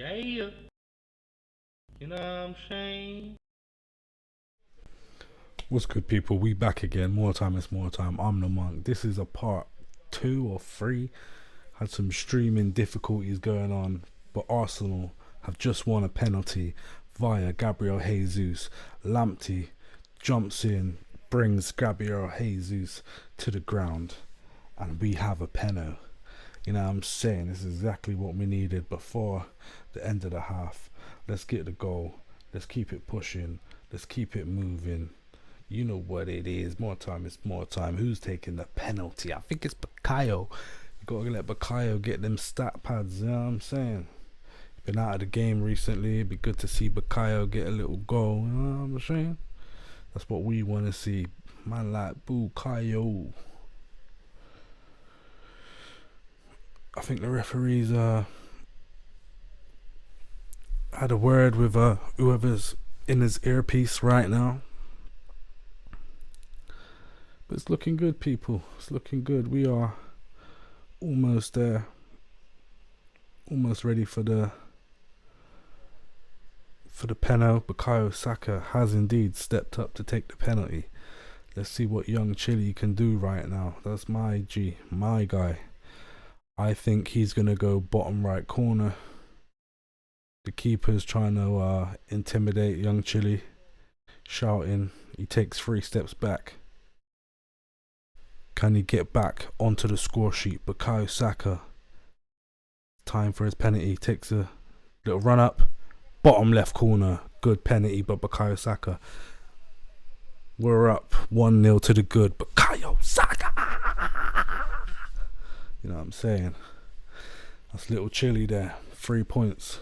Yeah. You know what I'm saying? What's good, people? We back again. More time is more time. I'm the monk. This is a part 2 or 3. Had some streaming difficulties going on, but Arsenal have just won a penalty via Gabriel Jesus. Lamptey jumps in, brings Gabriel Jesus to the ground, and we have a penalty. You know what I'm saying? This is exactly what we needed before the end of the half. Let's get the goal. Let's keep it pushing. Let's keep it moving. You know what it is. More time is more time. Who's taking the penalty? I think it's Bakayo. You gotta let Bakayo get them stat pads. You know what I'm saying? Been out of the game recently. It'd be good to see Bakayo get a little goal. You know what I'm saying? That's what we want to see. Man like Bukayo. I think the referees had a word with whoever's in his earpiece right now. But it's looking good, people. It's looking good. We are almost there. Almost ready for the penalty. Bukayo Saka has indeed stepped up to take the penalty. Let's see what young Chile can do right now. That's my guy. I think he's gonna go bottom right corner. The keeper's trying to intimidate young Chile, shouting. He takes 3 steps back. Can he get back onto the score sheet? Bukayo Saka. Time for his penalty. Takes a little run up. Bottom left corner. Good penalty, but Bukayo Saka. We're up 1-0 to the good. Bukayo Saka. You know what I'm saying? That's little Chile there. 3 points.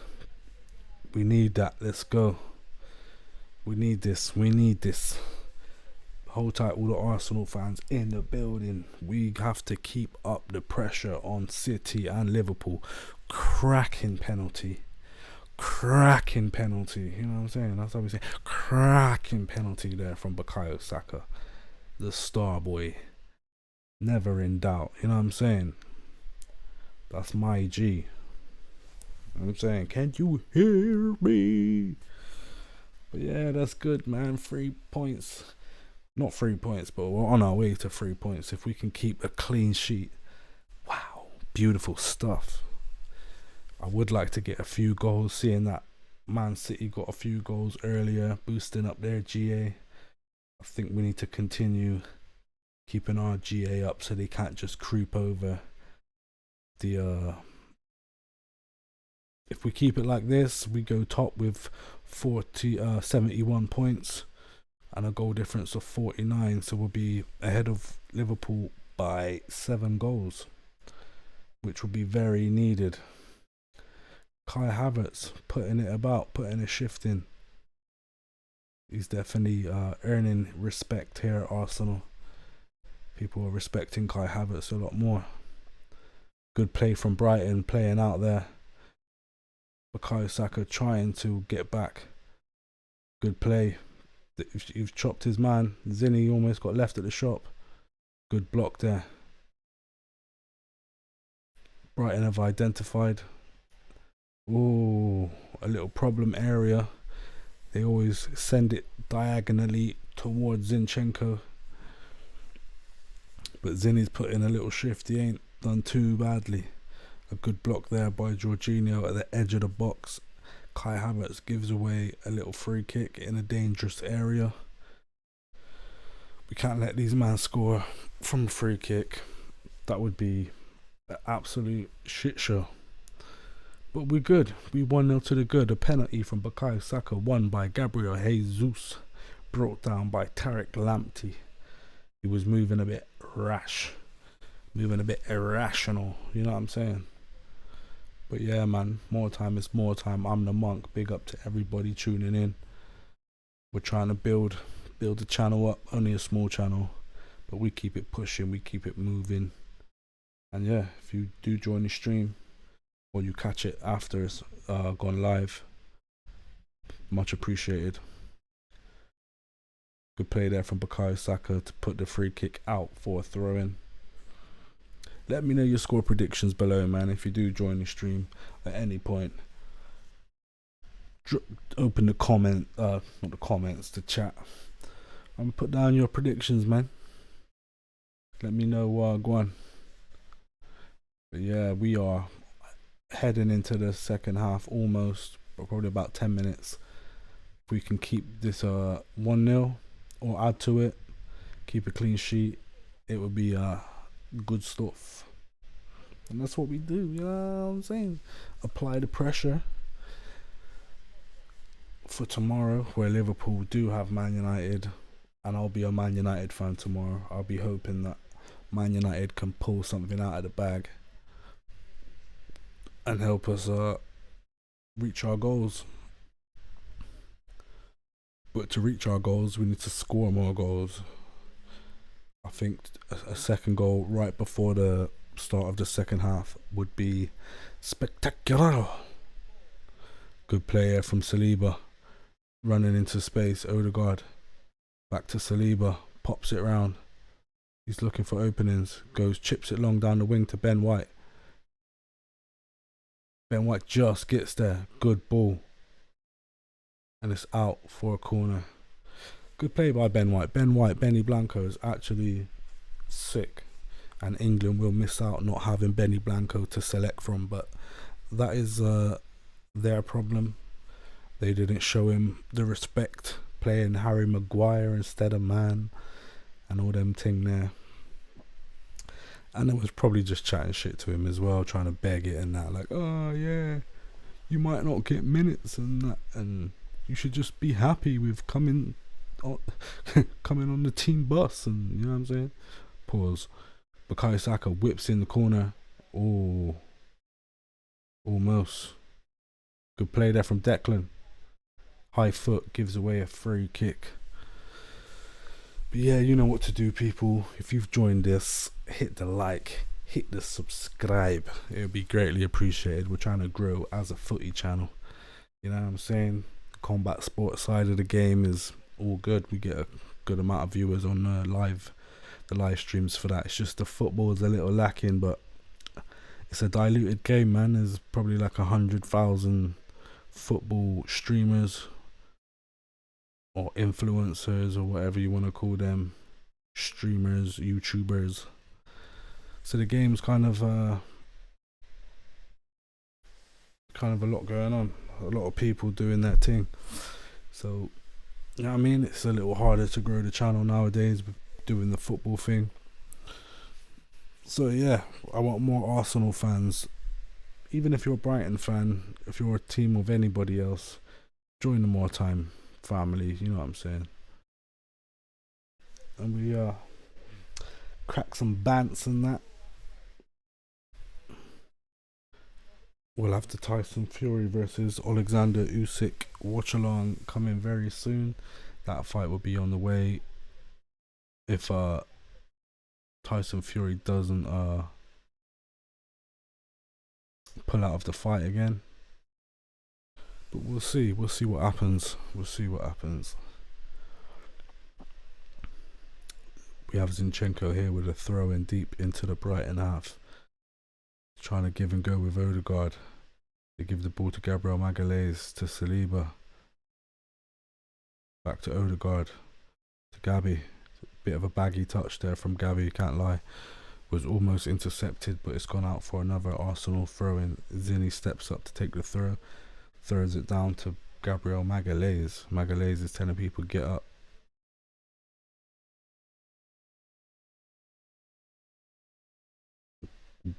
We need that. Let's go. We need this. We need this. Hold tight, all the Arsenal fans in the building. We have to keep up the pressure on City and Liverpool. Cracking penalty. Cracking penalty. You know what I'm saying? That's how we say. Cracking penalty there from Bukayo Saka. The star boy. Never in doubt. You know what I'm saying? That's my G. You know what I'm saying? Can you hear me? But yeah, that's good, man. 3 points. Not 3 points, but we're on our way to 3 points. If we can keep a clean sheet. Wow. Beautiful stuff. I would like to get a few goals, seeing that Man City got a few goals earlier, boosting up their GA. I think we need to continue keeping our GA up so they can't just creep over the if we keep it like this, we go top with 71 points and a goal difference of 49, so we'll be ahead of Liverpool by 7 goals, which will be very needed. Kai Havertz putting it about, putting a shift in. He's definitely earning respect here at Arsenal. People are respecting Kai Havertz a lot more. Good play from Brighton, playing out there. Bukayo Saka trying to get back. Good play. You've chopped his man. Zinni almost got left at the shop. Good block there. Brighton have identified. Oh, a little problem area. They always send it diagonally towards Zinchenko. But Zinni's put in a little shift. He ain't done too badly. A good block there by Jorginho at the edge of the box. Kai Havertz gives away a little free kick in a dangerous area. We can't let these men score from a free kick. That would be an absolute shit show. But we're good. We 1-0 to the good. A penalty from Bukayo Saka, won by Gabriel Jesus. Brought down by Tariq Lamptey. He was moving a bit rash. Moving a bit irrational. You know what I'm saying? But yeah, man, more time is more time. I'm the monk. Big up to everybody tuning in. We're trying to build the channel up. Only a small channel, but we keep it pushing. We keep it moving. And yeah, if you do join the stream or you catch it after it's gone live, much appreciated. Good play there from Bukayo Saka to put the free kick out for a throw-in. Let me know your score predictions below, man, if you do join the stream at any point. open the comment, not the comments, the chat, and put down your predictions, man. Let me know. Go on. But yeah, we are heading into the second half almost, but probably about 10 minutes. If we can keep this 1-0 or add to it, keep a clean sheet, it would be good stuff. And that's what we do, you know what I'm saying? Apply the pressure for tomorrow, where Liverpool do have Man United, and I'll be a Man United fan tomorrow. I'll be hoping that Man United can pull something out of the bag and help us reach our goals. But to reach our goals, we need to score more goals. I think a second goal right before the start of the second half would be spectacular. Good player from Saliba, running into space. Odegaard back to Saliba, pops it round. He's looking for openings, goes, chips it long down the wing to Ben White. Ben White just gets there. Good ball. And it's out for a corner. Good play by Ben White. Ben White, Benny Blanco is actually sick. And England will miss out not having Benny Blanco to select from. But that is their problem. They didn't show him the respect playing Harry Maguire instead of Man. And all them ting there. And it was probably just chatting shit to him as well, trying to beg it and that, like, oh yeah, you might not get minutes and that, and you should just be happy with coming on, coming on the team bus, and you know what I'm saying. Pause. Bukayo Saka whips in the corner. Oh, almost. Good play there from Declan. High foot gives away a free kick. But yeah, you know what to do, people. If you've joined this, hit the like, hit the subscribe. It would be greatly appreciated. We're trying to grow as a footy channel. You know what I'm saying? The combat sports side of the game is all good. We get a good amount of viewers on the live streams for that. It's just the football's a little lacking, but it's a diluted game, man. There's probably like 100,000 football streamers or influencers or whatever you want to call them, streamers, YouTubers. So the game's kind of a lot going on, a lot of people doing that thing. So you know what I mean, it's a little harder to grow the channel nowadays doing the football thing. So yeah, I want more Arsenal fans. Even if you're a Brighton fan, if you're a team of anybody else, join the More Time family, you know what I'm saying. And we crack some bants and that. We'll have the Tyson Fury versus Alexander Usyk watch along coming very soon. That fight will be on the way if Tyson Fury doesn't pull out of the fight again. But we'll see what happens. We have Zinchenko here with a throw in deep into the Brighton half, trying to give and go with Odegaard. They give the ball to Gabriel Magalhaes, to Saliba, back to Odegaard, to Gabby. Bit of a baggy touch there from Gabby, can't lie. Was almost intercepted, but it's gone out for another Arsenal throw in. Zinni steps up to take the throw, throws it down to Gabriel Magalhaes. Magalhaes is telling people get up.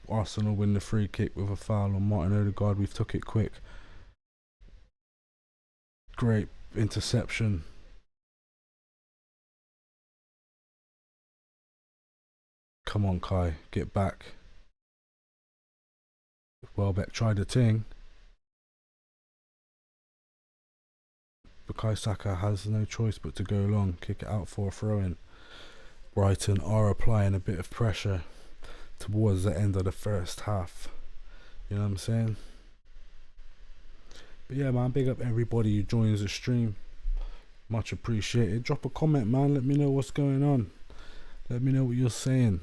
Arsenal win the free kick with a foul on Martin Odegaard. We've took it quick. Great interception. Come on, Kai, get back. Welbeck tried the thing. Bukayo Saka has no choice but to go long, kick it out for a throw-in. Brighton are applying a bit of pressure towards the end of the first half. You know what I'm saying? But yeah, man, big up everybody who joins the stream. Much appreciated. Drop a comment, man. Let me know what's going on. Let me know what you're saying.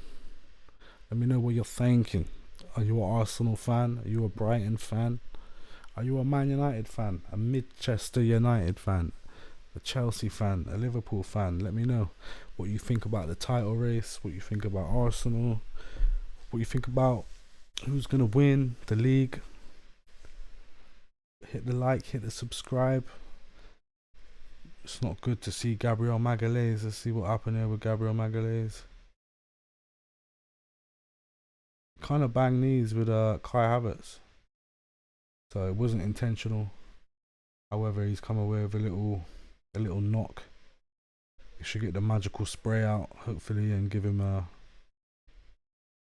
Let me know what you're thinking. Are you an Arsenal fan? Are you a Brighton fan? Are you a Man United fan, a Manchester United fan, a Chelsea fan, a Liverpool fan? Let me know what you think about the title race, what you think about Arsenal, what you think about who's going to win the league. Hit the like, hit the subscribe. It's not good to see Gabriel Magalhaes. Let's see what happened here with Gabriel Magalhaes. Kind of banged knees with Kai Havertz. So it wasn't intentional. However, he's come away with a little knock. He should get the magical spray out, hopefully, and give him a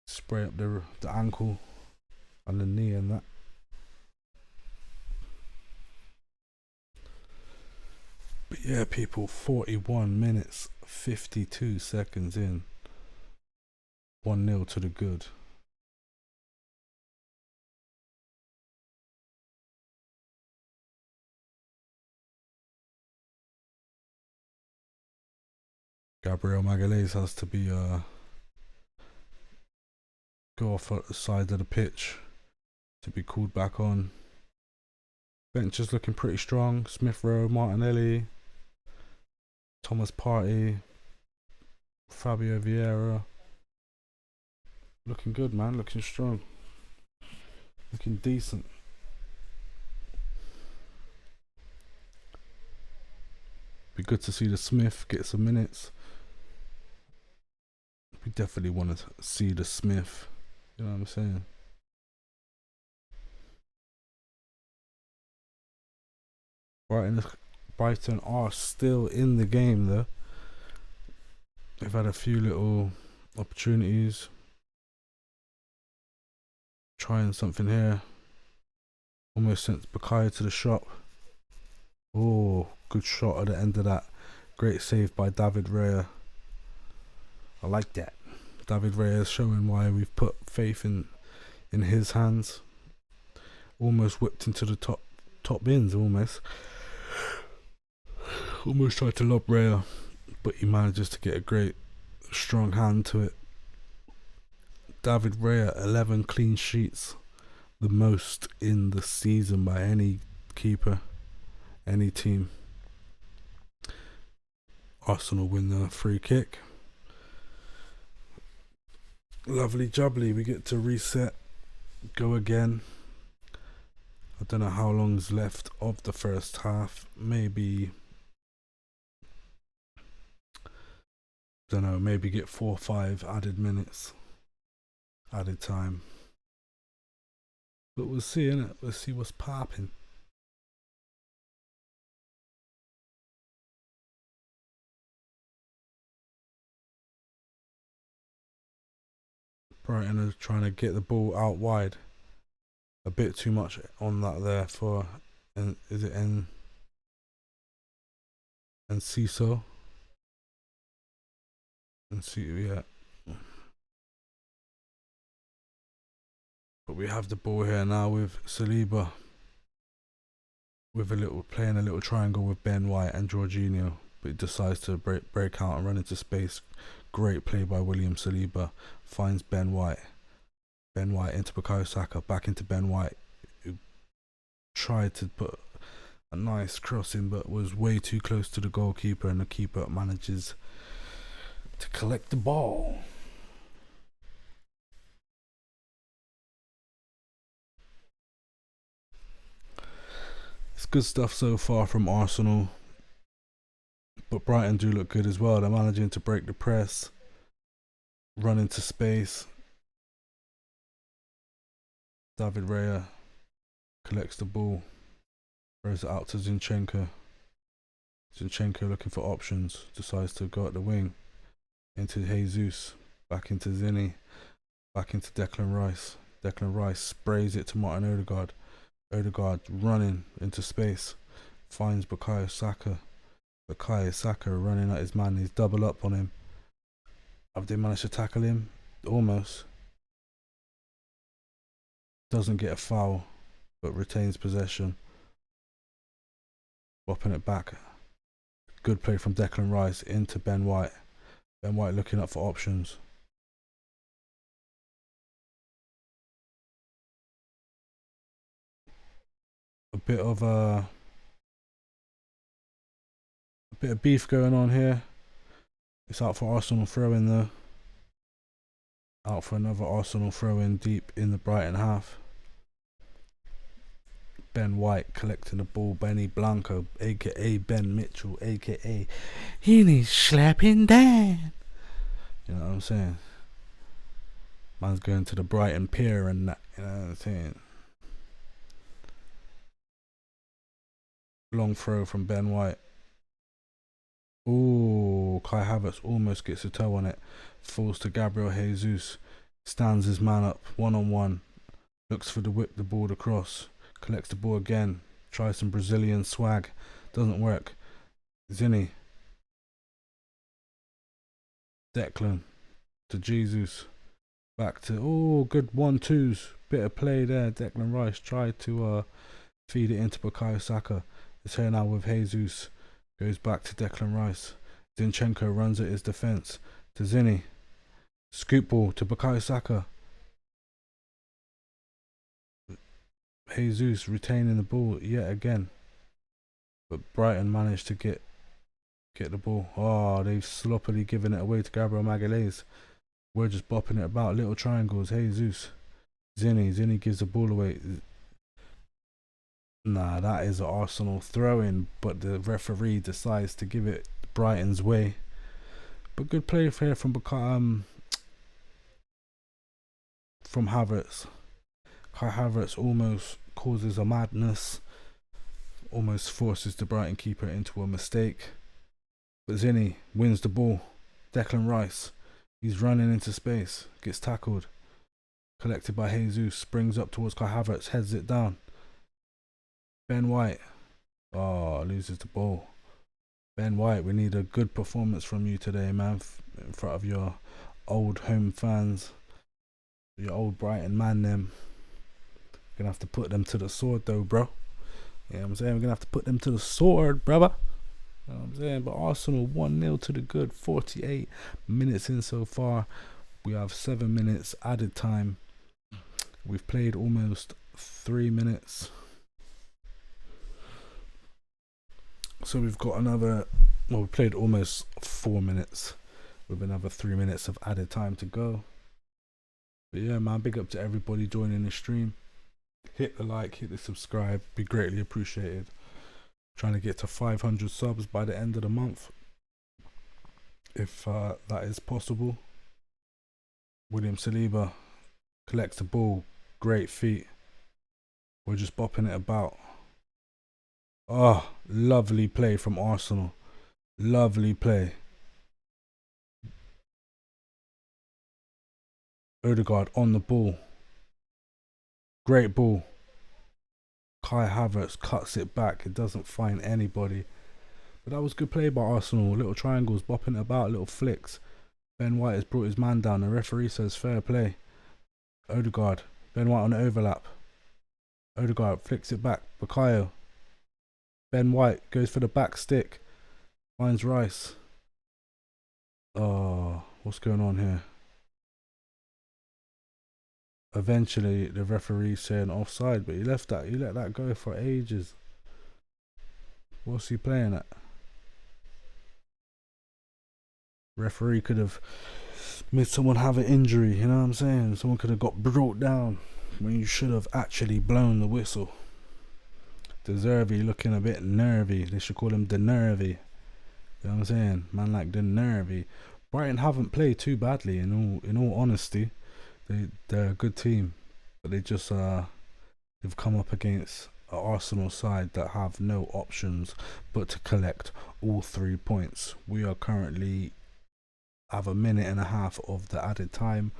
spray up the ankle and the knee and that. But yeah, people, 41 minutes, 52 seconds in. 1-0 to the good. Gabriel Magalhaes has to be go off at the side of the pitch to be called back on. Bench is looking pretty strong. Smith Rowe, Martinelli, Thomas Partey, Fabio Vieira. Looking good, man. Looking strong. Looking decent. Be good to see the Smith get some minutes. We definitely want to see the Smith. You know what I'm saying? Brighton are still in the game though. They've had a few little opportunities. Trying something here. Almost sent Bukayo to the shop. Oh, good shot at the end of that. Great save by David Raya. I like that. David Raya is showing why we've put faith in his hands. Almost whipped into the top bins, almost tried to lob Raya, but he manages to get a great strong hand to it. David Raya, 11 clean sheets, the most in the season by any keeper, any team. Arsenal win the free kick. Lovely jubbly, we get to reset, go again. I don't know how long's left of the first half. Maybe, don't know, maybe get 4 or 5 added minutes, added time. But we'll see, innit? We'll see what's popping. Brighton are trying to get the ball out wide. A bit too much on that there for, and is it and Ciso? And see, yeah. But we have the ball here now with Saliba, with playing a little triangle with Ben White and Jorginho, but he decides to break out and run into space. Great play by William Saliba. Finds Ben White. Ben White into Bukayo Saka, back into Ben White, who tried to put a nice cross in but was way too close to the goalkeeper, and the keeper manages to collect the ball. It's good stuff so far from Arsenal, but Brighton do look good as well. They're managing to break the press, run into space. David Raya collects the ball, throws it out to Zinchenko. Zinchenko looking for options, decides to go at the wing, into Jesus, back into Zinni, back into Declan Rice. Declan Rice sprays it to Martin Odegaard. Odegaard running into space, finds Bukayo Saka. Bukayo Saka running at his man, he's double up on him. Have they managed to tackle him? Almost. Doesn't get a foul, but retains possession. Whopping it back. Good play from Declan Rice into Ben White. Ben White looking up for options. bit of beef going on here. It's out for Arsenal throw-in though. Out for another Arsenal throw-in deep in the Brighton half. Ben White collecting the ball. Benny Blanco, aka Ben Mitchell, aka he needs slapping down. You know what I'm saying? Man's going to the Brighton pier and that. You know what I'm saying? Long throw from Ben White. Ooh, Kai Havertz almost gets a toe on it. Falls to Gabriel Jesus. Stands his man up, 1-on-1. Looks for the whip the ball across. Collects the ball again. Tries some Brazilian swag. Doesn't work. Zinni. Declan. To Jesus. Back to, oh, good 1-2s. Bit of play there. Declan Rice tried to feed it into Bukayo Saka. It's here now with Jesus. Goes back to Declan Rice. Zinchenko runs at his defence. To Zinni. Scoop ball to Bukayo Saka. Jesus retaining the ball yet again. But Brighton managed to get the ball. Oh, they've sloppily given it away to Gabriel Magalhaes. We're just bopping it about. Little triangles. Jesus. Zinni gives the ball away. Nah, that is an Arsenal throw-in, but the referee decides to give it Brighton's way. But good play here from Havertz. Kai Havertz almost causes a madness, almost forces the Brighton keeper into a mistake. But Zinni wins the ball. Declan Rice, he's running into space, gets tackled. Collected by Jesus, springs up towards Kai Havertz, heads it down. Ben White, oh, loses the ball. Ben White, we need a good performance from you today, man, in front of your old home fans, your old Brighton man them. Gonna have to put them to the sword though, bro. You know what I'm saying? We're gonna have to put them to the sword, brother. You know what I'm saying? But Arsenal 1-0 to the good. 48 minutes in so far. We have 7 minutes added time. We've played almost 3 minutes. So we've got another, well, we played almost 4 minutes with another 3 minutes of added time to go. But yeah, man, big up to everybody joining the stream. Hit the like, hit the subscribe, be greatly appreciated. Trying to get to 500 subs by the end of the month, if that is possible. William Saliba collects the ball, great feet. We're just bopping it about. Oh, lovely play from Arsenal. Lovely play. Odegaard on the ball. Great ball. Kai Havertz cuts it back. It doesn't find anybody. But that was good play by Arsenal. Little triangles, bopping it about, little flicks. Ben White has brought his man down. The referee says fair play. Odegaard. Ben White on the overlap. Odegaard flicks it back. Bukayo. Ben White goes for the back stick. Finds Rice. Oh, what's going on here? Eventually, the referee's saying offside, but he let that go for ages. What's he playing at? Referee could have made someone have an injury, you know what I'm saying? Someone could have got brought down when you should have actually blown the whistle. Deservy looking a bit nervy. They should call him the nervy. You know what I'm saying? Man like the nervy. Brighton haven't played too badly in all honesty. They're a good team, but they just they've come up against an Arsenal side that have no options but to collect all 3 points. We are currently have a minute and a half of the added time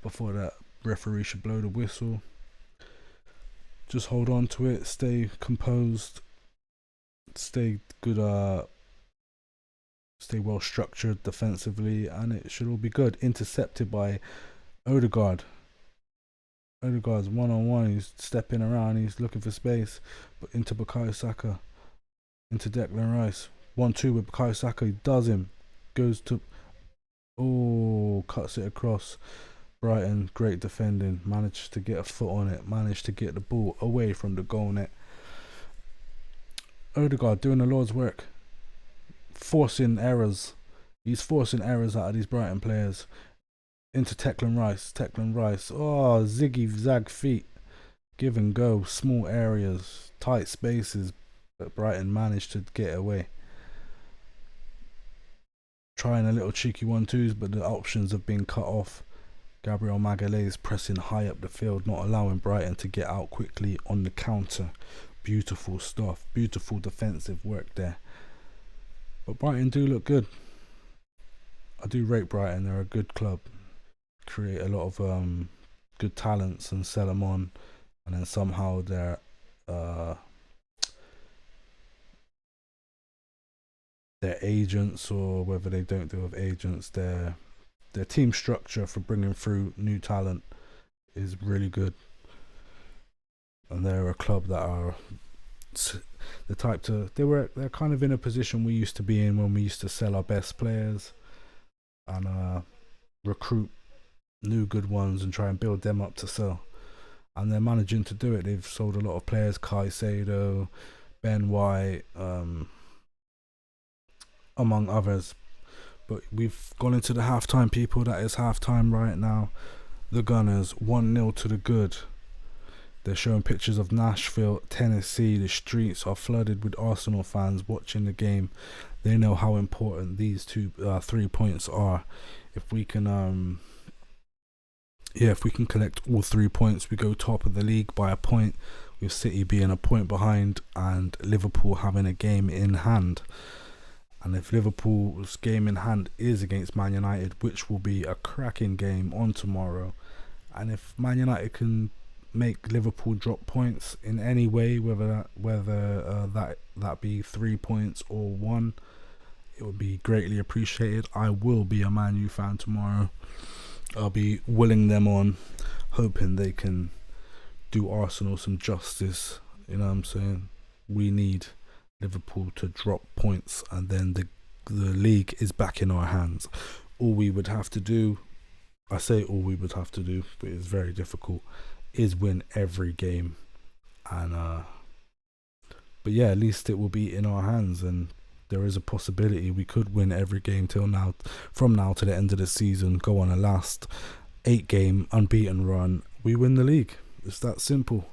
before the referee should blow the whistle. Just hold on to it, stay composed, stay good, stay well structured defensively, and it should all be good. Intercepted by Odegaard. Odegaard's 1-on-1. He's stepping around. He's looking for space, but into Bukayo Saka, into Declan Rice. 1-2 with Bukayo Saka. He does him. Goes to, oh, cuts it across. Brighton, great defending. Managed to get a foot on it. Managed to get the ball away from the goal net. Odegaard doing the Lord's work, forcing errors. He's forcing errors out of these Brighton players. Into Declan Rice. Oh, ziggy zag feet. Give and go. Small areas. Tight spaces. But Brighton managed to get away. Trying a little cheeky 1-2s, but the options have been cut off. Gabriel Magalhaes pressing high up the field, not allowing Brighton to get out quickly on the counter. Beautiful stuff. Beautiful defensive work there. But Brighton do look good. I do rate Brighton. They're a good club. Create a lot of good talents and sell them on, and then somehow their agents, or whether they don't do with agents, their team structure for bringing through new talent is really good. And they're a club that are the type to they're kind of in a position we used to be in when we used to sell our best players and recruit new good ones and try and build them up to sell, and they're managing to do it. They've sold a lot of players, Caicedo, Ben White, among others. But we've gone into the halftime, people. That is halftime right now. The Gunners 1-0 to the good. They're showing pictures of Nashville, Tennessee. The streets are flooded with Arsenal fans watching the game. They know how important these 3 points are. If we can if we can collect all 3 points, we go top of the league by a point, with City being a point behind and Liverpool having a game in hand. And if Liverpool's game in hand is against Man United, which will be a cracking game on tomorrow, and if Man United can make Liverpool drop points in any way, whether that be 3 points or 1, it would be greatly appreciated. I will be a Man U fan tomorrow. I'll be willing them on, hoping they can do Arsenal some justice. You know what I'm saying? We need Liverpool to drop points, and then the league is back in our hands. All we would have to do, I say all we would have to do, but it's very difficult, is win every game. And but yeah, at least it will be in our hands, and there is a possibility we could win every game from now to the end of the season, go on a last 8-game unbeaten run. We win the league. It's that simple.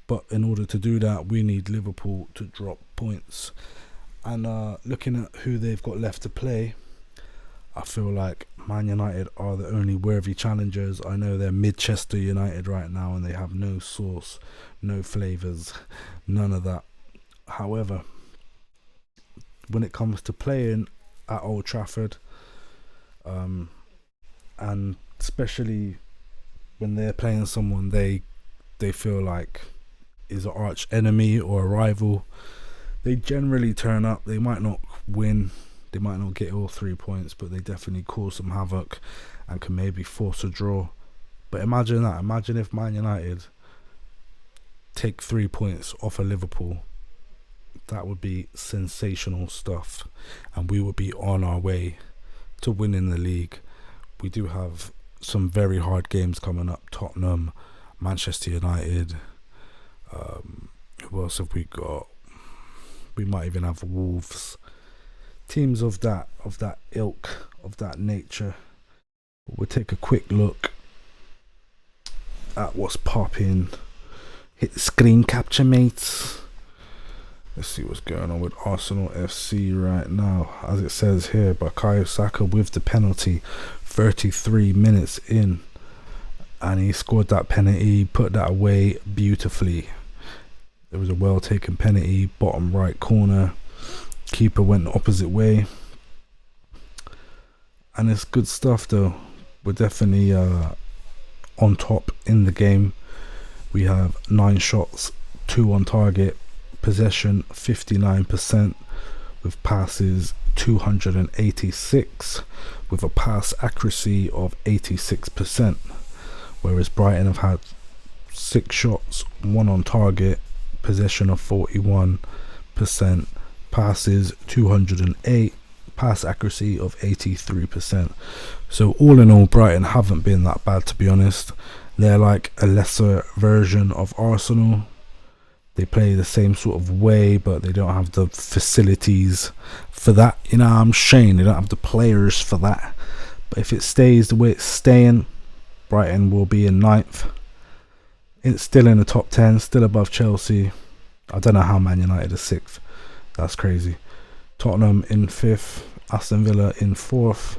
But in order to do that, we need Liverpool to drop points. And looking at who they've got left to play, I feel like Man United are the only worthy challengers. I know they're Manchester United right now, and they have no sauce, no flavours, none of that. However, when it comes to playing at Old Trafford, and especially when they're playing someone they feel like is an arch enemy or a rival, they generally turn up. They might not win, they might not get all 3 points, but they definitely cause some havoc and can maybe force a draw. But imagine that. Imagine if Man United take 3 points off of Liverpool. That would be sensational stuff, and we would be on our way to winning the league. We do have some very hard games coming up: Tottenham, Manchester United. Who else have we got? We might even have Wolves. Teams of that ilk, of that nature. We'll take a quick look at what's popping. Hit the screen capture, mates. Let's see what's going on with Arsenal FC right now. As it says here, Bukayo Saka with the penalty, 33 minutes in, and he scored that penalty, put that away beautifully. There was a well taken penalty, bottom right corner. Keeper went the opposite way, and it's good stuff though. We're definitely on top in the game. We have 9 shots, 2 on target. Possession 59%, with passes 286, with a pass accuracy of 86%, whereas Brighton have had 6 shots, 1 on target, possession of 41%, passes 208, pass accuracy of 83%. So all in all, Brighton haven't been that bad, to be honest. They're like a lesser version of Arsenal. they play the same sort of way, but they don't have the facilities for that. You know what I'm saying? They don't have the players for that. But if it stays the way it's staying, Brighton will be in ninth. It's still in the top 10, still above Chelsea. I don't know how Man United is 6th. That's crazy. Tottenham in 5th. Aston Villa in 4th.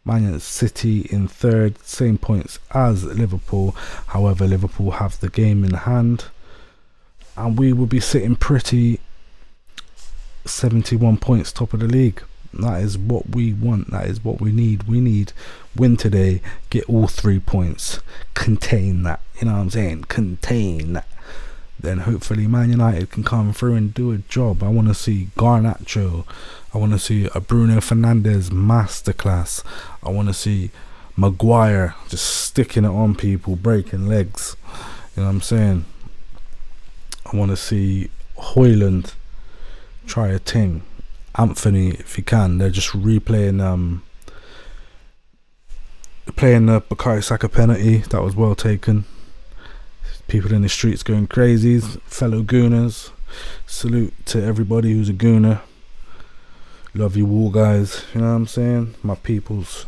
Man City in 3rd. Same points as Liverpool. However, Liverpool have the game in hand. And we will be sitting pretty 71 points top of the league. That is what we want. That is what we need. We need win today, get all 3 points, contain that. You know what I'm saying? Contain that. Then hopefully Man United can come through and do a job. I want to see Garnacho. I want to see a Bruno Fernandes masterclass. I want to see Maguire just sticking it on people, breaking legs. You know what I'm saying? I want to see Højlund try a thing. Anthony, if he can. They're just replaying playing the Bukayo Saka penalty. That was well taken. People in the streets going crazy. Fellow Gooners. Salute to everybody who's a Gooner. Love you all, guys. You know what I'm saying? My peoples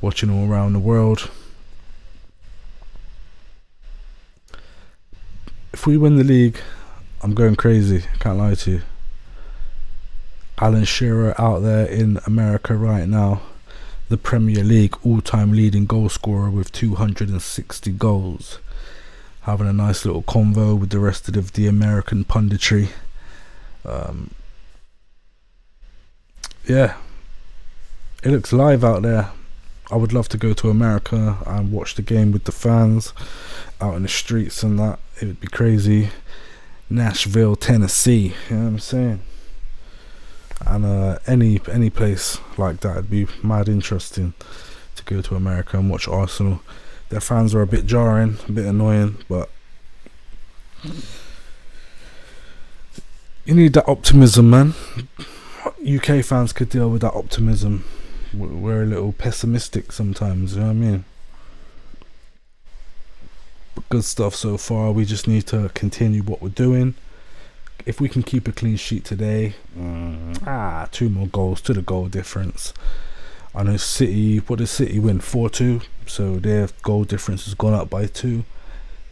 watching all around the world. If we win the league, I'm going crazy. Can't lie to you. Alan Shearer out there in America right now. The Premier League all-time leading goal scorer with 260 goals. Having a nice little convo with the rest of the American punditry. Yeah, it looks live out there. I would love to go to America and watch the game with the fans out in the streets and that. It would be crazy. Nashville, Tennessee, you know what I'm saying? And any place like that, it'd be mad interesting to go to America and watch Arsenal. Their fans are a bit jarring, a bit annoying, but you need that optimism, man. UK fans could deal with that optimism. We're a little pessimistic sometimes, you know what I mean? But good stuff so far. We just need to continue what we're doing. If we can keep a clean sheet today, 2 more goals to the goal difference. I know City, what did City win? 4-2, so their goal difference has gone up by 2.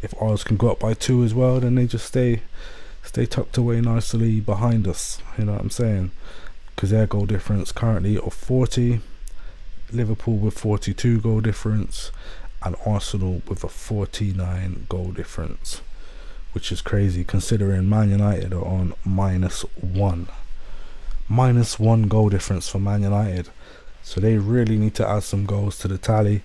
If ours can go up by 2 as well, then they just stay tucked away nicely behind us, you know what I'm saying? Because their goal difference currently of 40, Liverpool with 42 goal difference, and Arsenal with a 49 goal difference, which is crazy considering Man United are on -1. -1 goal difference for Man United. So they really need to add some goals to the tally.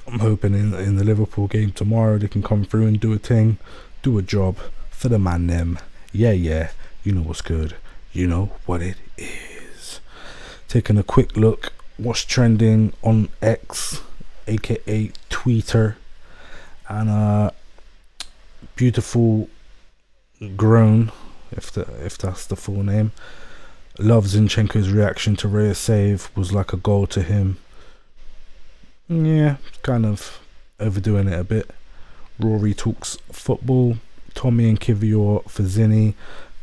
I'm hoping in the Liverpool game tomorrow they can come through and do a thing, do a job for the man them. Yeah, you know what's good. You know what it is. Taking a quick look, what's trending on X, aka Twitter, and beautiful groan, if that's the full name. Love Zinchenko's reaction to Raya's save was like a goal to him. Yeah, kind of overdoing it a bit. Rory talks football. Tommy and Kivior for Zinni.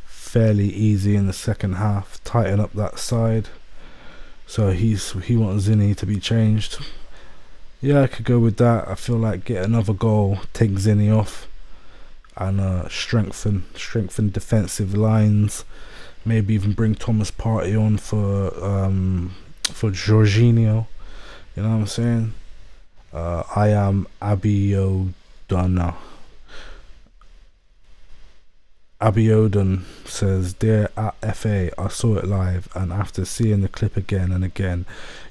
Fairly easy in the second half. Tighten up that side. So he wants Zinni to be changed. Yeah, I could go with that. I feel like get another goal, take Zinni off, and strengthen defensive lines. Maybe even bring Thomas Partey on for Jorginho. You know what I'm saying? I am Abiodun. Abiodun says, "Dear at FA, I saw it live, and after seeing the clip again and again,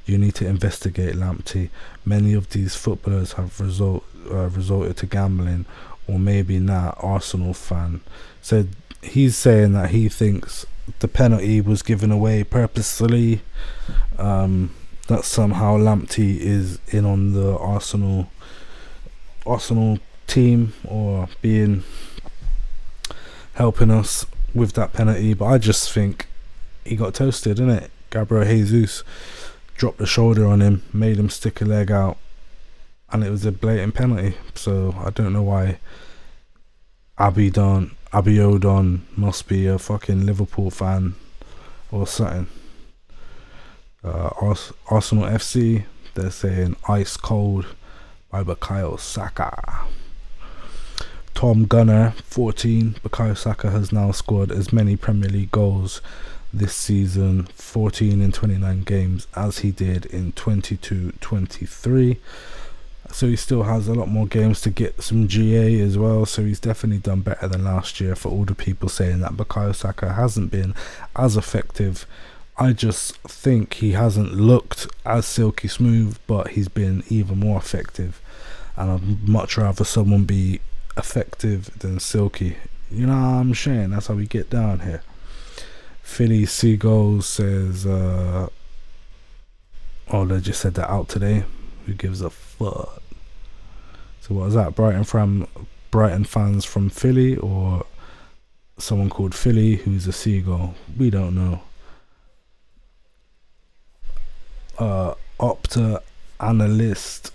you need to investigate Lamptey. Many of these footballers have resorted to gambling, or maybe not." Arsenal fan said he's saying that he thinks the penalty was given away purposefully. That somehow Lamptey is in on the Arsenal team, or helping us with that penalty. But I just think he got toasted, innit? Gabriel Jesus dropped the shoulder on him, made him stick a leg out, and it was a blatant penalty. So I don't know why Abiodon must be a fucking Liverpool fan or something. Arsenal FC, they're saying ice cold by Bukayo Saka. Tom Gunner, 14. Bukayo Saka has now scored as many Premier League goals this season, 14 in 29 games, as he did in 22-23. So he still has a lot more games to get some GA as well. So he's definitely done better than last year. For all the people saying that Bukayo Saka hasn't been as effective, I just think he hasn't looked as silky smooth, but he's been even more effective. And I'd much rather someone be effective than silky. You know what I'm saying? That's how we get down here. Philly Seagulls says, oh, they just said that out today. Who gives a fuck? So what is that? Brighton fans from Philly, or someone called Philly who's a seagull? We don't know. Opta Analyst,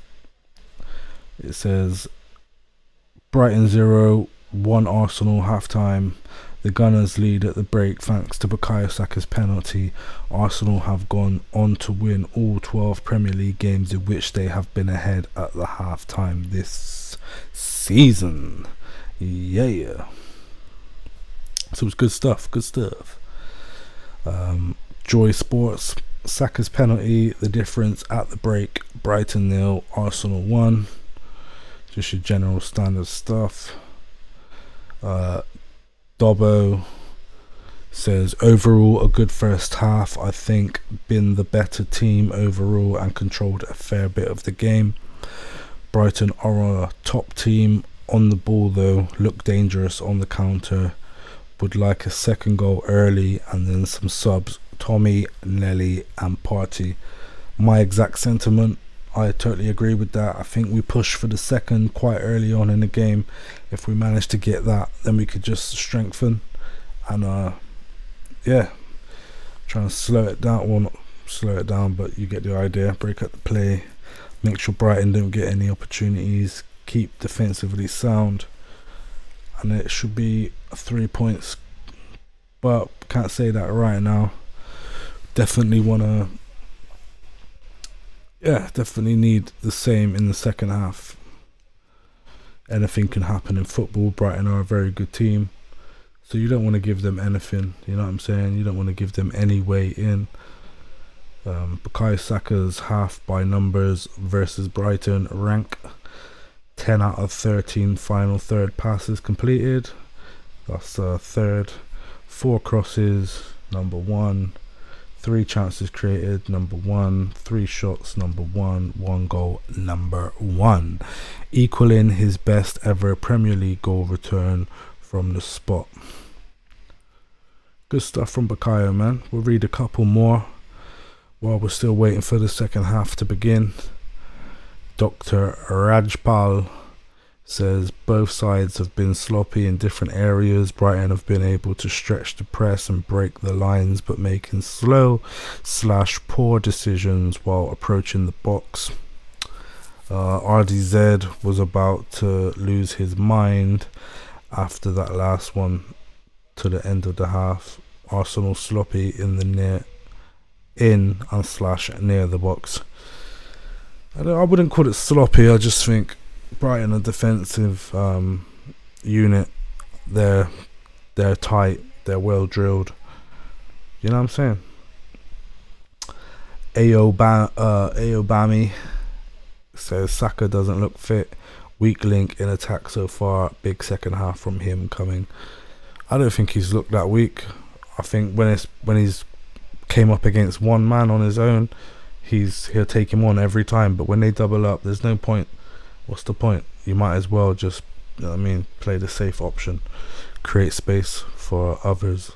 it says Brighton 0-1 Arsenal halftime. The Gunners lead at the break thanks to Bukayo Saka's penalty. Arsenal have gone on to win all 12 Premier League games in which they have been ahead at the half-time this season. Yeah. So it's good stuff. Joy Sports, Saka's penalty, the difference at the break, Brighton 0, Arsenal 1. Just your general standard stuff. Dobbo says, overall a good first half. I think been the better team overall and controlled a fair bit of the game. Brighton are a top team on the ball though, look dangerous on the counter. Would like a second goal early and then some subs, Tommy, Nelly and Partey. My exact sentiment, I totally agree with that. I think we pushed for the second quite early on in the game. If we manage to get that, then we could just strengthen and try and slow it down. Well, not slow it down, but you get the idea. Break up the play, make sure Brighton don't get any opportunities, keep defensively sound, and it should be 3 points. But can't say that right now. Definitely need the same in the second half. Anything can happen in football. Brighton are a very good team, so you don't want to give them anything. You know what I'm saying? You don't want to give them any way in. Bukayo Saka's half by numbers versus Brighton rank 10 out of 13 final third passes completed. That's third. 4 crosses, number 1. 3 chances created, number 1. 3 shots, number 1. 1 goal, number 1. Equaling his best ever Premier League goal return from the spot. Good stuff from Bukayo, man. We'll read a couple more while we're still waiting for the second half to begin. Dr. Rajpal says both sides have been sloppy in different areas. Brighton have been able to stretch the press and break the lines, but making slow/poor decisions while approaching the box. RDZ was about to lose his mind after that last one to the end of the half. Arsenal sloppy in the near the box. I wouldn't call it sloppy. I just think Brighton, a defensive unit, they're tight, they're well drilled. You know what I'm saying? Aobami says Saka doesn't look fit. Weak link in attack so far. Big second half from him coming. I don't think he's looked that weak. I think when he's came up against one man on his own, he'll take him on every time. But when they double up, there's no point. What's the point? You might as well just, you know what I mean, play the safe option, create space for others.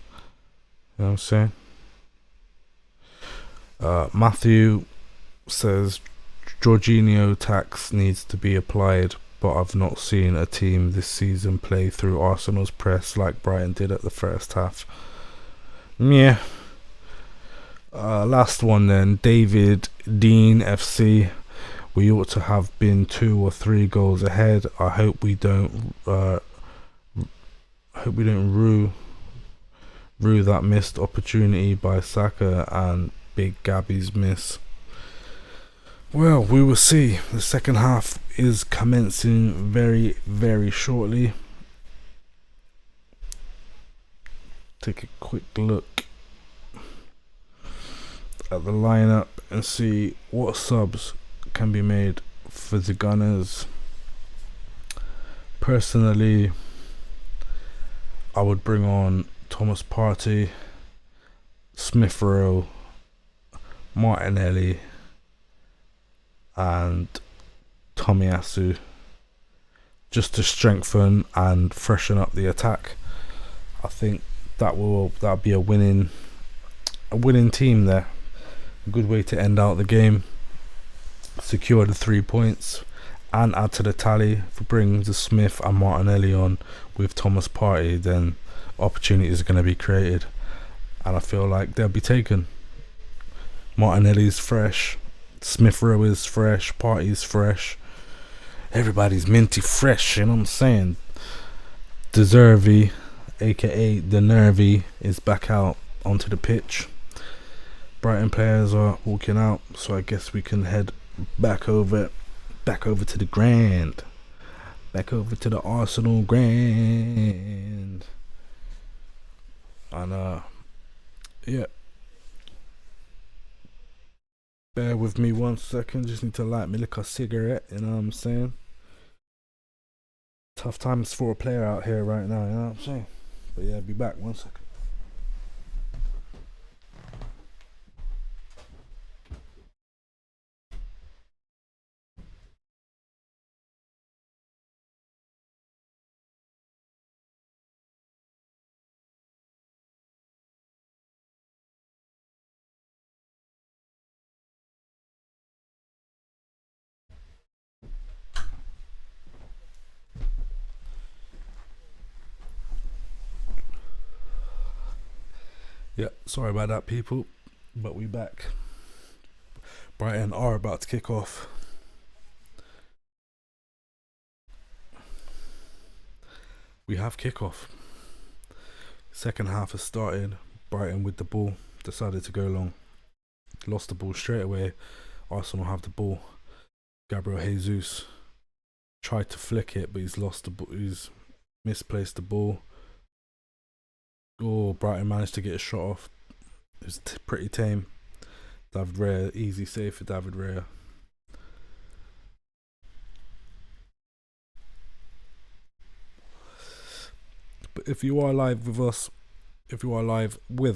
You know what I'm saying? Matthew says Jorginho tax needs to be applied, but I've not seen a team this season play through Arsenal's press like Brighton did at the first half. Yeah. Last one then, David Dean FC. We ought to have been 2 or 3 goals ahead. I hope we don't hope we didn't rue that missed opportunity by Saka and Big Gabby's miss. Well, we will see. The second half is commencing very, very shortly. Take a quick look at the lineup and see what subs can be made for the Gunners. Personally, I would bring on Thomas Partey, Smith Rowe, Martinelli, and Tomiyasu, just to strengthen and freshen up the attack. I think that'll be a winning team there. A good way to end out the game, secure the 3 points, and add to the tally. If we bring the Smith and Martinelli on with Thomas Partey, then opportunities are going to be created, and I feel like they'll be taken. Martinelli's fresh, Smith Rowe is fresh, Partey's fresh, everybody's minty fresh, you know what I'm saying? Deservy, aka the Nervy, is back out onto the pitch. Brighton players are walking out, so I guess we can head back over to the Grand, back over to the Arsenal Grand. And yeah, bear with me 1 second, just need to light me like a cigarette, you know what I'm saying? Tough times for a player out here right now, you know what I'm saying? But yeah, I'll be back 1 second. Yeah, sorry about that, people, but we back. Brighton are about to kick off. We have kickoff. Second half has started. Brighton with the ball decided to go long. Lost the ball straight away. Arsenal have the ball. Gabriel Jesus tried to flick it, but he's lost the ball. He's misplaced the ball. Oh, Brighton managed to get a shot off. It was pretty tame. David Raya, easy save for David Raya. But if you are live with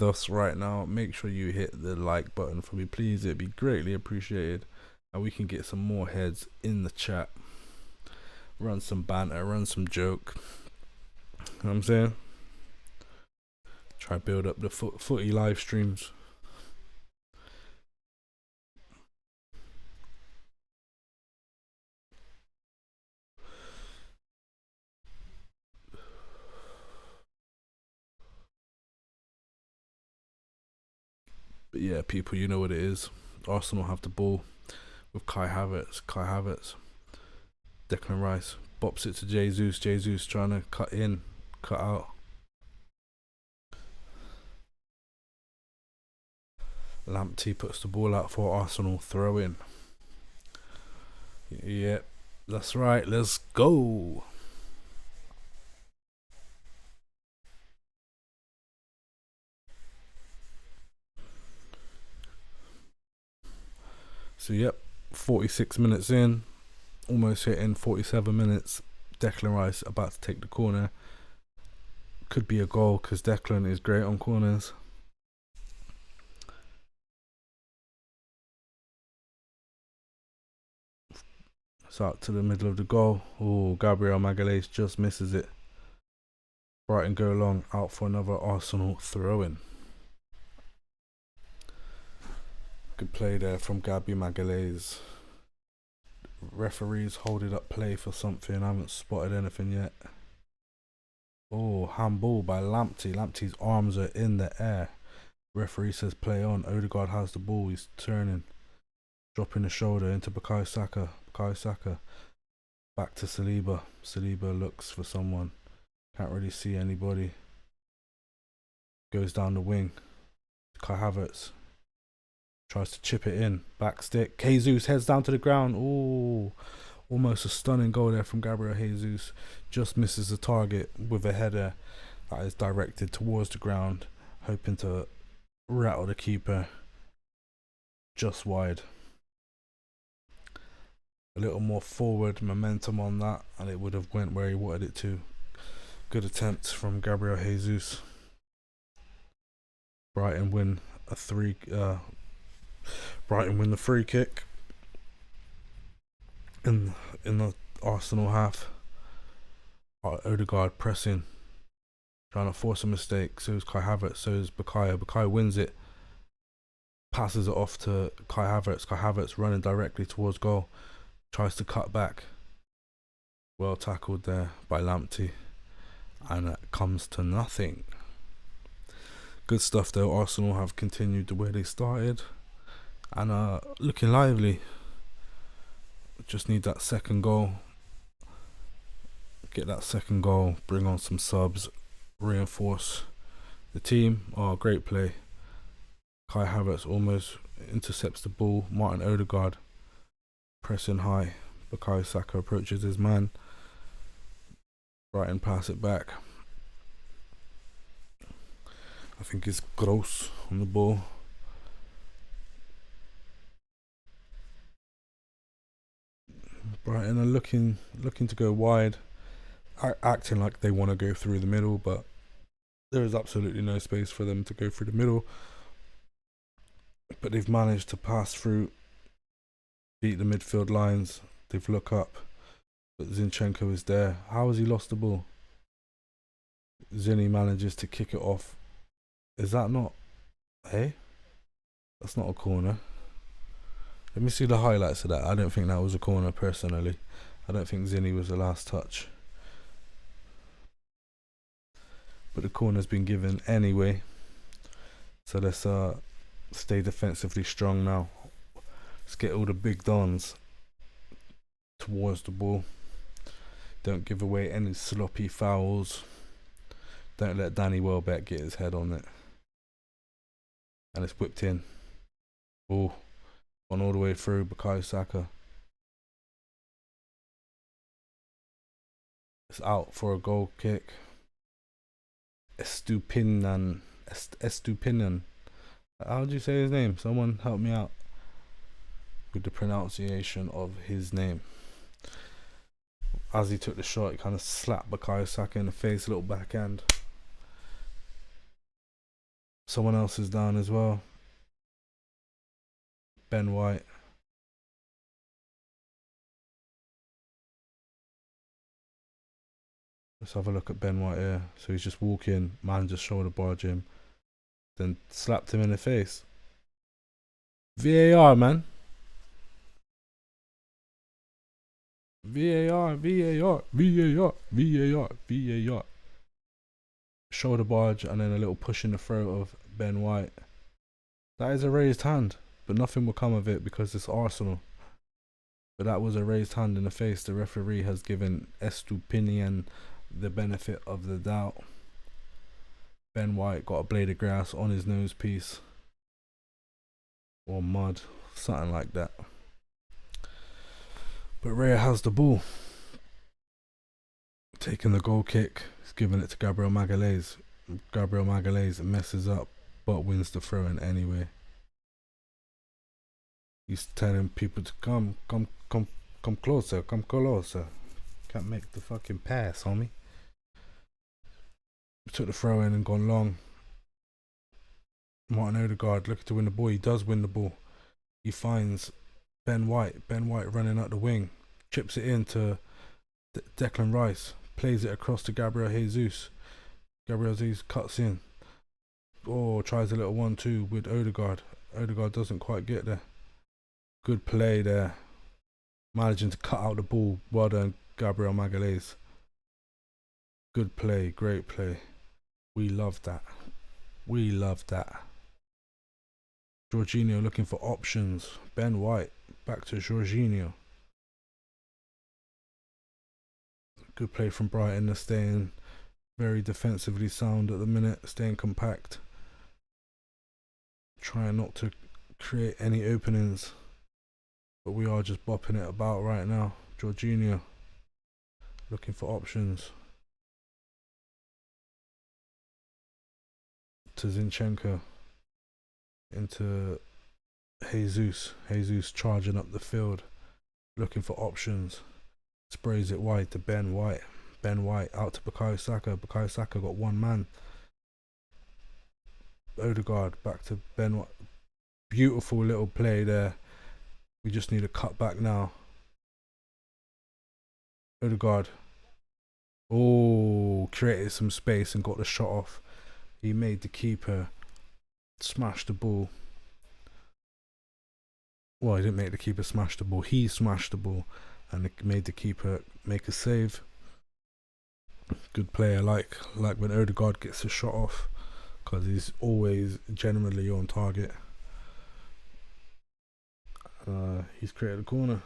us right now, make sure you hit the like button for me, please. It'd be greatly appreciated, and we can get some more heads in the chat. Run some banter, run some joke. You know what I'm saying? Try to build up the footy live streams. But yeah, people, you know what it is. Arsenal have the ball with Kai Havertz. Declan Rice bops it to Jesus. Jesus trying to cut in, cut out. Lamptey puts the ball out for Arsenal, throw in. Yeah, that's right, let's go. So yep, 46 minutes in, almost hitting 47 minutes. Declan Rice about to take the corner. Could be a goal because Declan is great on corners. It's out to the middle of the goal. Oh, Gabriel Magalhaes just misses it. Brighton go long, out for another Arsenal throw-in. Good play there from Gabby Magalhaes. Referees holding up play for something. I haven't spotted anything yet. Oh, handball by Lamptey. Lamptey's arms are in the air. Referee says play on. Odegaard has the ball. He's turning. Dropping the shoulder into Bukayo Saka. Bukayo Saka. Back to Saliba. Saliba looks for someone. Can't really see anybody. Goes down the wing. Kai Havertz tries to chip it in. Back stick. Jesus heads down to the ground. Ooh. Almost a stunning goal there from Gabriel Jesus. Just misses the target with a header that is directed towards the ground, hoping to rattle the keeper just wide. A little more forward momentum on that and it would have went where he wanted it to. Good attempt from Gabriel Jesus. Brighton win the free kick in the Arsenal half. Odegaard pressing, trying to force a mistake. So is Kai Havertz, so is Bukayo. Bukayo wins it, passes it off to Kai Havertz. Kai Havertz running directly towards goal, tries to cut back. Well tackled there by Lamptey, and it comes to nothing. Good stuff though. Arsenal have continued the way they started and looking lively. Just need that second goal. Get that second goal, bring on some subs, reinforce the team. Oh, great play. Kai Havertz almost intercepts the ball. Martin Odegaard pressing high. Bukayo Saka approaches his man. Brighton pass it back. I think it's Gross on the ball. Brighton are looking to go wide, acting like they want to go through the middle, but there is absolutely no space for them to go through the middle. But they've managed to pass through, beat the midfield lines. They've looked up, but Zinchenko is there. How has he lost the ball? Zinni manages to kick it off. Is that not? Hey, that's not a corner. Let me see the highlights of that. I don't think that was a corner personally. I don't think Zinni was the last touch. But the corner's been given anyway. So let's stay defensively strong now. Let's get all the big dons towards the ball. Don't give away any sloppy fouls. Don't let Danny Welbeck get his head on it. And it's whipped in. Oh. Gone all the way through. Bukayo Saka. It's out for a goal kick. Estupinan. How do you say his name? Someone help me out with the pronunciation of his name. As he took the shot, he kind of slapped Bukayo Saka in the face, a little backhand. Someone else is down as well. Ben White. Let's have a look at Ben White here. So he's just walking, man just shoulder barged him, then slapped him in the face. VAR, man. VAR. Shoulder barge and then a little push in the throat of Ben White. That is a raised hand, but nothing will come of it because it's Arsenal. But that was a raised hand in the face. The referee has given Estupinan the benefit of the doubt. Ben White got a blade of grass on his nose piece. Or mud, something like that. But Raya has the ball. Taking the goal kick, he's giving it to Gabriel Magalhaes. Gabriel Magalhaes messes up, but wins the throw-in anyway. He's telling people to come closer, come closer. Can't make the fucking pass, homie. Took the throw in and gone long. Martin Odegaard looking to win the ball. He does win the ball. He finds Ben White. Ben White running up the wing. Chips it in to Declan Rice. Plays it across to Gabriel Jesus. Gabriel Jesus cuts in. Oh, tries a little 1-2 with Odegaard. Odegaard doesn't quite get there. Good play there. Managing to cut out the ball. Well done, Gabriel Magalhaes. Good play, great play. We love that. We love that. Jorginho looking for options. Ben White back to Jorginho. Good play from Brighton to stay in Very defensively sound at the minute, staying compact, trying not to create any openings, but we are just bopping it about right now. Jorginho looking for options to Zinchenko, into Jesus charging up the field, looking for options, sprays it wide to Ben White out to Bukayo Saka. Bukayo Saka got one man. Odegaard back to Ben White. Beautiful little play there. We just need a cut back now. Odegaard. Oh, created some space and got the shot off. He made the keeper smash the ball. Well, he didn't make the keeper smash the ball. He smashed the ball and it made the keeper make a save. Good player, like when Odegaard gets a shot off, because he's always generally on target. He's created a corner.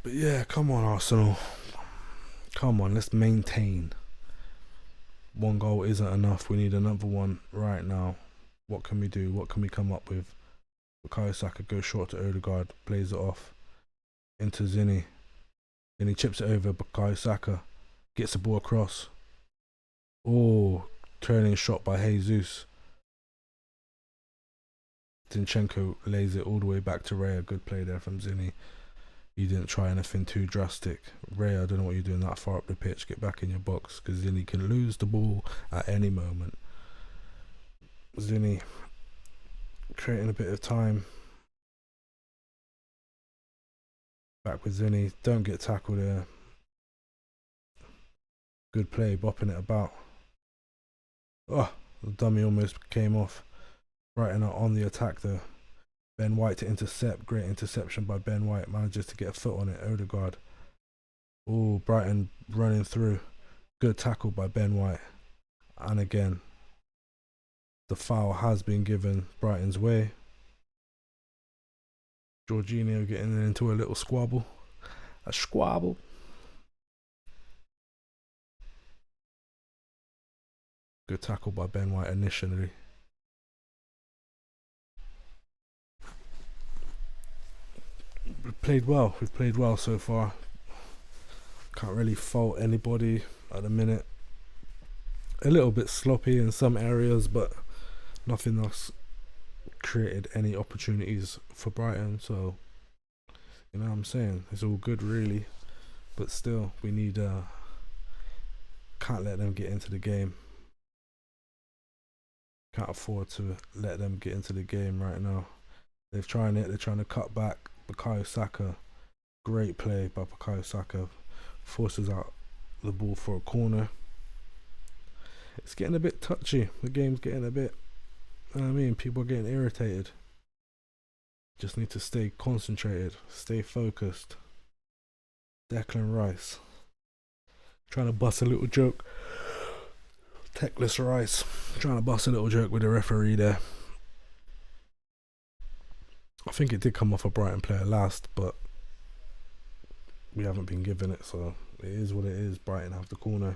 But yeah, come on Arsenal. Come on, let's maintain. One goal isn't enough. We need another one right now. What can we do? What can we come up with? Bukayo Saka goes short to Odegaard, plays it off into Zinni. Then he chips it over. Bukayo Saka gets the ball across. Oh, turning shot by Jesus. Zinchenko lays it all the way back to Raya. Good play there from Zinni. He didn't try anything too drastic. Raya, I don't know what you're doing that far up the pitch. Get back in your box, because Zinni can lose the ball at any moment. Zinni creating a bit of time. Back with Zinni. Don't get tackled there. Good play, bopping it about. Oh, the dummy almost came off. Brighton are on the attack there. Ben White to intercept. Great interception by Ben White. Manages to get a foot on it. Odegaard. Oh, Brighton running through. Good tackle by Ben White. And again, the foul has been given Brighton's way. Jorginho getting into a little squabble. A squabble. Good tackle by Ben White initially. We've played well so far. Can't really fault anybody at the minute. A little bit sloppy in some areas, but nothing that's created any opportunities for Brighton. So, you know what I'm saying? It's all good really. But still, we need can't let them get into the game. Can't afford to let them get into the game right now. They're trying to cut back. Bukayo Saka, great play by Bukayo Saka, forces out the ball for a corner. It's getting a bit touchy. The game's getting a bit, you know what I mean, people are getting irritated. Just need to stay concentrated, stay focused. Declan Rice trying to bust a little joke. Techless Rice trying to bust a little joke with the referee there. I think it did come off a Brighton player last, but we haven't been given it, so it is what it is. Brighton have the corner.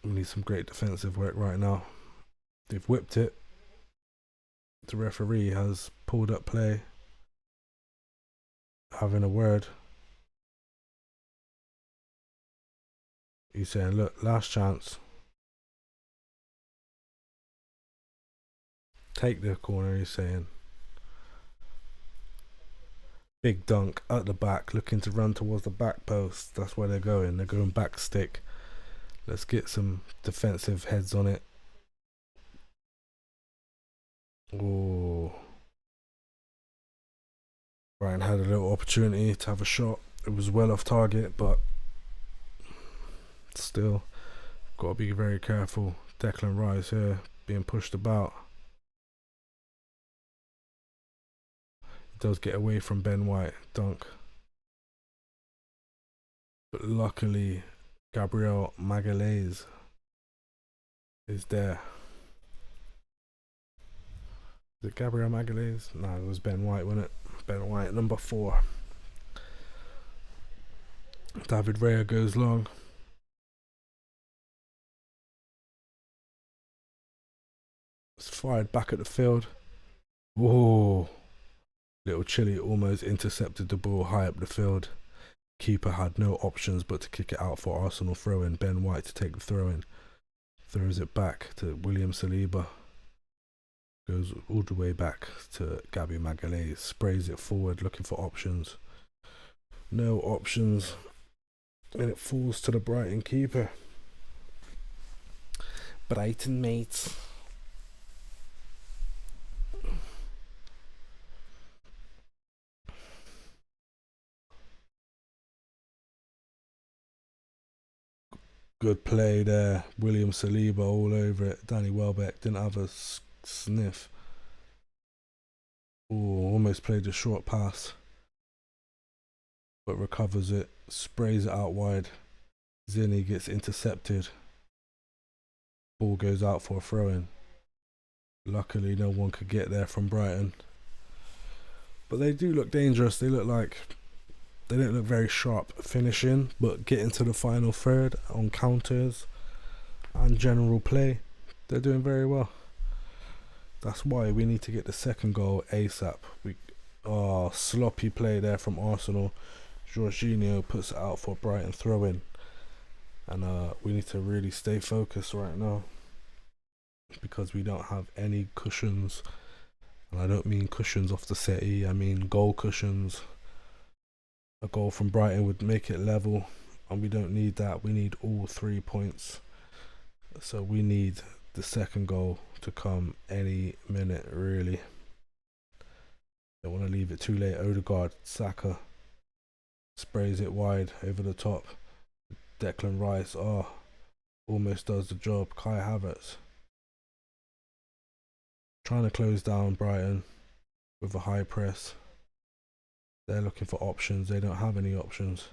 We need some great defensive work right now. They've whipped it. The referee has pulled up play. Having a word. He's saying, look, last chance. Take the corner, he's saying. Big dunk at the back, looking to run towards the back post. That's where they're going. They're going back stick. Let's get some defensive heads on it. Oh. Brian had a little opportunity to have a shot. It was well off target, but still, got to be very careful. Declan Rice here, being pushed about. Does get away from Ben White, dunk. But luckily, Gabriel Magalhaes is there. it Gabriel Magalhaes? No, it was Ben White, wasn't it? Ben White, number 4. David Raya goes long. It's fired back at the field. Whoa. Little Chile almost intercepted the ball high up the field. Keeper had no options but to kick it out for Arsenal throw-in. Ben White to take the throw-in. Throws it back to William Saliba. Goes all the way back to Gabby Magalhaes. Sprays it forward looking for options. No options. And it falls to the Brighton keeper. Brighton mates. Good play there. William Saliba all over it. Danny Welbeck didn't have a sniff. Ooh, almost played a short pass. But recovers it. Sprays it out wide. Zinni gets intercepted. Ball goes out for a throw-in. Luckily no one could get there from Brighton. But they do look dangerous. They look like... They don't look very sharp finishing, but getting to the final third on counters and general play, they're doing very well. That's why we need to get the second goal ASAP. Sloppy play there from Arsenal. Jorginho puts it out for Brighton throw-in. And we need to really stay focused right now, because we don't have any cushions. And I don't mean cushions off the settee, I mean goal cushions. A goal from Brighton would make it level, and we don't need that. We need all 3 points. So we need the second goal to come any minute, really. Don't want to leave it too late. Odegaard, Saka sprays it wide over the top. Declan Rice, almost does the job. Kai Havertz trying to close down Brighton with a high press. They're looking for options. They don't have any options.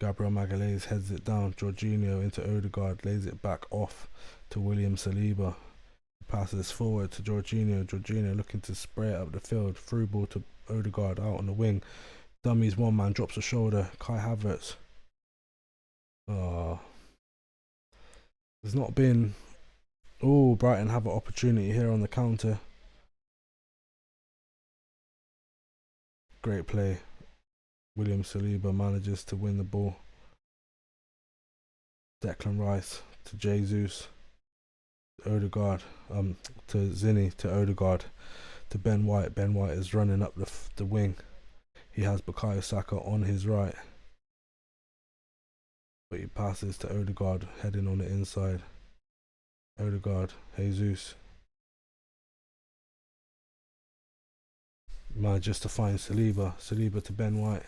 Gabriel Magalhaes heads it down. Jorginho into Odegaard. Lays it back off to William Saliba. Passes forward to Jorginho. Jorginho looking to spray it up the field. Through ball to Odegaard out on the wing. Dummies one man. Drops a shoulder. Kai Havertz. There's not been... Brighton have an opportunity here on the counter. Great play. William Saliba manages to win the ball. Declan Rice to Jesus. Odegaard, to Zinni, to Odegaard, to Ben White. Ben White is running up the wing. He has Bukayo Saka on his right. But he passes to Odegaard, heading on the inside. Odegaard, Jesus. Manages to find Saliba. Saliba to Ben White.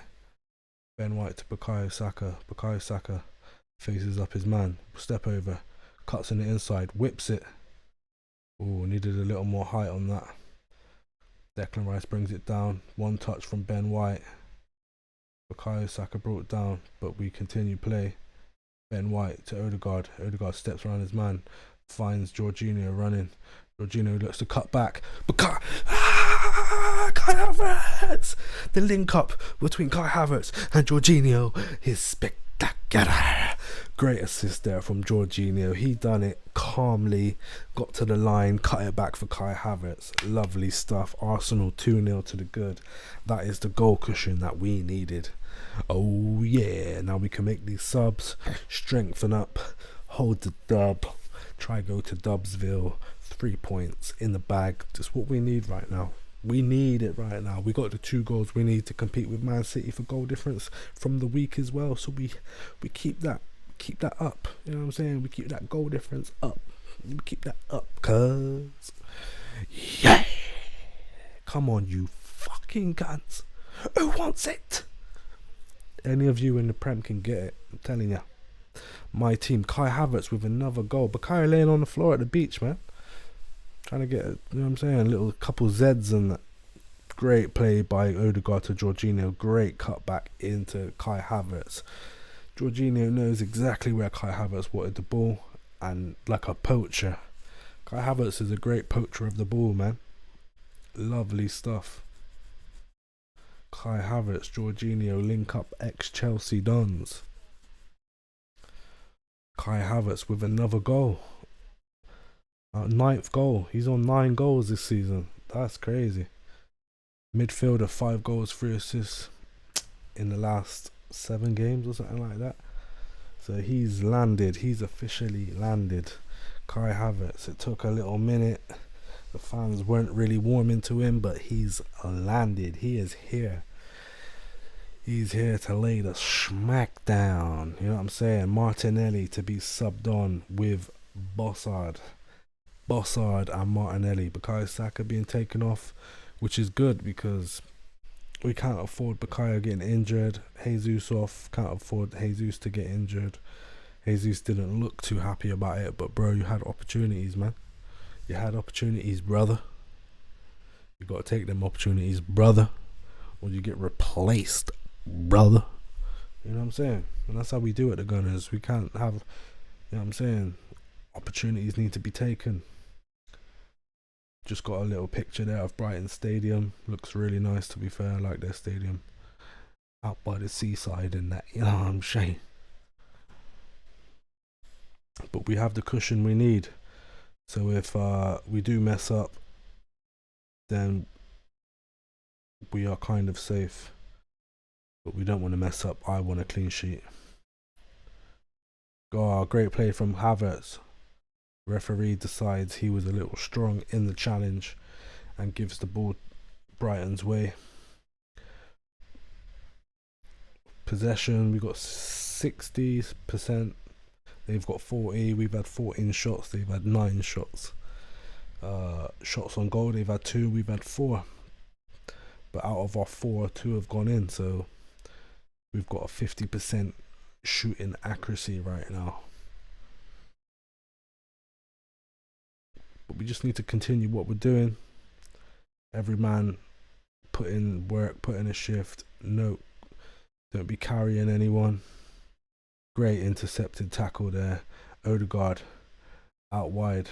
Ben White to Bukayo Saka. Bukayo Saka faces up his man. Step over. Cuts in the inside. Whips it. Needed a little more height on that. Declan Rice brings it down. One touch from Ben White. Bukayo Saka brought it down, but we continue play. Ben White to Odegaard. Odegaard steps around his man. Finds Jorginho running. Jorginho looks to cut back. Kai Havertz! The link up between Kai Havertz and Jorginho is spectacular. Great assist there from Jorginho. He done it calmly, got to the line, cut it back for Kai Havertz. Lovely stuff. Arsenal 2-0 to the good. That is the goal cushion that we needed. Oh yeah, now we can make these subs, strengthen up, hold the dub, try go to Dubsville. 3 points in the bag. Just what we need right now. We need it right now. We got the 2 goals we need to compete with Man City for goal difference from the week as well. So we keep that up. You know what I'm saying? We keep that goal difference up. We keep that up, cuz yeah. Come on, you fucking cunts. Who wants it? Any of you in the Prem can get it. I'm telling you. My team, Kai Havertz with another goal. But Kai laying on the floor at the beach, man. Trying to get, you know what I'm saying, a little couple Zs and that. Great play by Odegaard to Jorginho. Great cut back into Kai Havertz. Jorginho knows exactly where Kai Havertz wanted the ball, and like a poacher, Kai Havertz is a great poacher of the ball, man. Lovely stuff. Kai Havertz, Jorginho link up ex-Chelsea Dons. Kai Havertz with another goal. Ninth goal. He's on 9 goals this season. That's crazy. Midfielder, 5 goals, 3 assists in the last 7 games or something like that. So he's landed. He's officially landed. Kai Havertz. It took a little minute. The fans weren't really warming to him, but he's landed. He is here. He's here to lay the smack down. You know what I'm saying? Martinelli to be subbed on with Bossard and Martinelli. Bukayo Saka being taken off, which is good because we can't afford Bukayo getting injured. Jesus off. Can't afford Jesus to get injured. Jesus didn't look too happy about it, but bro, you had opportunities, man. You had opportunities, brother. You got to take them opportunities, brother, or you get replaced, brother. You know what I'm saying? And that's how we do it, the Gunners. We can't have, you know what I'm saying, opportunities need to be taken. Just got a little picture there of Brighton Stadium. Looks really nice, to be fair. I like their stadium. Out by the seaside and that, you know what I'm saying? But we have the cushion we need. So if we do mess up, then we are kind of safe. But we don't want to mess up. I want a clean sheet. Great play from Havertz. Referee decides he was a little strong in the challenge and gives the ball Brighton's way. Possession, we got 60%. They've got 40. We've had 14 shots. They've had 9 shots. Shots on goal, they've had 2. We've had 4. But out of our 4, 2 have gone in. So we've got a 50% shooting accuracy right now. But we just need to continue what we're doing. Every man put in work, put in a shift. No, don't be carrying anyone. Great intercepted tackle there. Odegaard out wide.